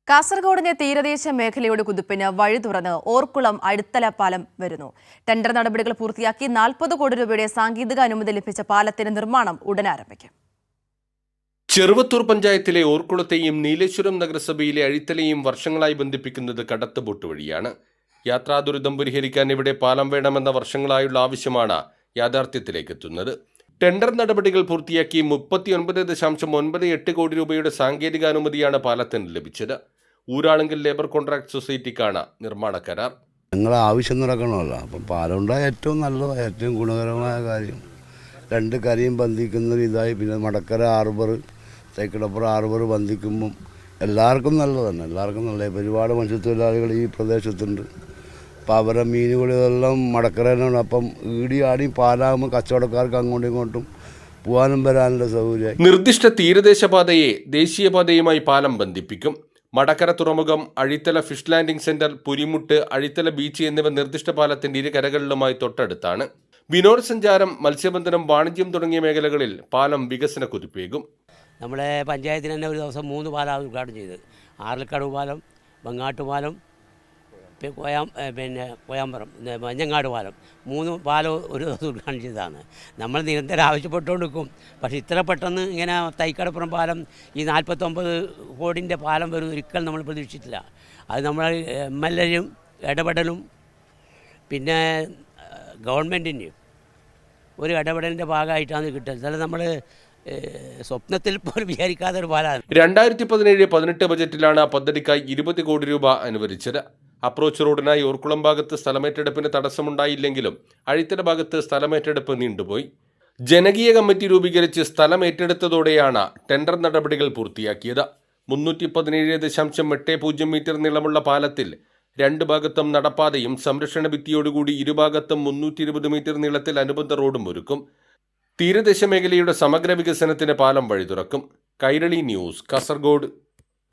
കാസർഗോഡിന്റെ തീരദേശ മേഖലയുടെ കുതിപ്പിന് വഴി തുറന്ന് ഓർക്കുളം അഴുത്തല പാലം വരുന്നു. ടെൻഡർ നടപടികൾ പൂർത്തിയാക്കി 40 കോടി രൂപയുടെ സാങ്കേതിക അനുമതി ലഭിച്ച പാലത്തിന്റെ നിർമ്മാണം ഉടൻ ആരംഭിക്കും. ചെറുവത്തൂർ പഞ്ചായത്തിലെ ഓർക്കുളത്തെയും നീലേശ്വരം നഗരസഭയിലെ അഴിത്തലയും വർഷങ്ങളായി ബന്ധിപ്പിക്കുന്നത് കടത്തുബോട്ട് വഴിയാണ്. യാത്രാ ദുരിതം പരിഹരിക്കാൻ ഇവിടെ പാലം വേണമെന്ന വർഷങ്ങളായുള്ള ആവശ്യമാണ് യാഥാർത്ഥ്യത്തിലേക്ക് എത്തുന്നത്. ടെൻഡർ നടപടികൾ പൂർത്തിയാക്കി 39.98 കോടി രൂപയുടെ സാങ്കേതികാനുമതിയാണ് പാലത്തിന് ലഭിച്ചത്. ഊരാളുങ്കൽ ലേബർ കോൺട്രാക്ട് സൊസൈറ്റിക്കാണ് നിർമ്മാണ കരാർ. ഞങ്ങളെ ആവശ്യം നടക്കണമല്ലോ, അപ്പം പാലം ഉണ്ടായ ഏറ്റവും നല്ലത്, ഏറ്റവും ഗുണകരമായ കാര്യം. രണ്ട് കരയും ബന്ധിക്കുന്ന ഇതായി, പിന്നെ മടക്കര ഹാർബർ, തേക്കടപ്പുറം ഹാർബർ ബന്ധിക്കുമ്പം എല്ലാവർക്കും നല്ലതാണ്. എല്ലാവർക്കും നല്ല ഒരുപാട് മത്സ്യത്തൊഴിലാളികൾ ഈ പ്രദേശത്തുണ്ട്. അപ്പം അവരെ മീനുകളെല്ലാം മടക്കരനാണ്. അപ്പം ഈടി ആടി പാലാകുമ്പോൾ കച്ചവടക്കാർക്ക് അങ്ങോട്ടും ഇങ്ങോട്ടും പോകാനും വരാനുള്ള സൗകര്യം. നിർദ്ദിഷ്ട തീരദേശപാതയെ ദേശീയപാതയുമായി പാലം ബന്ധിപ്പിക്കും. മടക്കര തുറമുഖം, അഴിത്തല ഫിഷ് ലാൻഡിംഗ് സെന്റർ, പുരിമുട്ട്, അഴിത്തല ബീച്ച് എന്നിവ നിർദ്ദിഷ്ട പാലത്തിന്റെ ഇരു കരകളിലുമായി തൊട്ടടുത്താണ്. വിനോദസഞ്ചാരം, മത്സ്യബന്ധനം, വാണിജ്യം തുടങ്ങിയ മേഖലകളിൽ പാലം വികസന കുതിപ്പേകും. നമ്മുടെ പഞ്ചായത്തിന് തന്നെ ഒരു ദിവസം 3 പാലം ഉദ്ഘാടനം ചെയ്ത്, ആർലക്കടവ് പാലം, ബങ്ങാട്ടുപാലം, കോയാമ്പറം, മഞ്ഞങ്ങാട് പാലം, 3 പാലം ഒരു ദിവസം ഉദ്ഘാടനം ചെയ്തതാണ്. നമ്മൾ നിരന്തരം ആവശ്യപ്പെട്ടുകൊണ്ടിരിക്കും. പക്ഷേ ഇത്ര പെട്ടെന്ന് ഇങ്ങനെ തൈക്കടപ്പുറം പാലം, ഈ 49 കോടിൻ്റെ പാലം വരും ഒരിക്കലും നമ്മൾ പ്രതീക്ഷിച്ചിട്ടില്ല. അത് നമ്മൾ MLA-യും ഇടപെടലും പിന്നെ ഗവൺമെൻറ്റിൻ്റെയും ഒരു ഇടപെടലിൻ്റെ ഭാഗമായിട്ടാണ് കിട്ടുന്നത്. ചില നമ്മൾ സ്വപ്നത്തിൽ പോലും വിചാരിക്കാത്ത ഒരു പാലാണ്. 2017-18 ബജറ്റിലാണ് പദ്ധതിക്കായി 20 കോടി രൂപ അനുവദിച്ചത്. അപ്രോച്ച് റോഡിനായി ഓർക്കുളം ഭാഗത്ത് സ്ഥലമേറ്റെടുപ്പിന് തടസ്സമുണ്ടായില്ലെങ്കിലും അഴിത്തല ഭാഗത്ത് സ്ഥലമേറ്റെടുപ്പ് നീണ്ടുപോയി. ജനകീയ കമ്മിറ്റി രൂപീകരിച്ച് സ്ഥലം ഏറ്റെടുത്തതോടെയാണ് ടെൻഡർ നടപടികൾ പൂർത്തിയാക്കിയത്. 317.80 മീറ്റർ നീളമുള്ള പാലത്തിൽ 2 ഭാഗത്തും നടപ്പാതയും സംരക്ഷണ ഭിത്തിയോടുകൂടി ഇരുഭാഗത്തും 320 മീറ്റർ നീളത്തിൽ അനുബന്ധ റോഡും ഒരുക്കും. തീരദേശ മേഖലയുടെ സമഗ്ര വികസനത്തിന് പാലം വഴി തുറക്കും. കൈരളി ന്യൂസ്, കാസർഗോഡ്.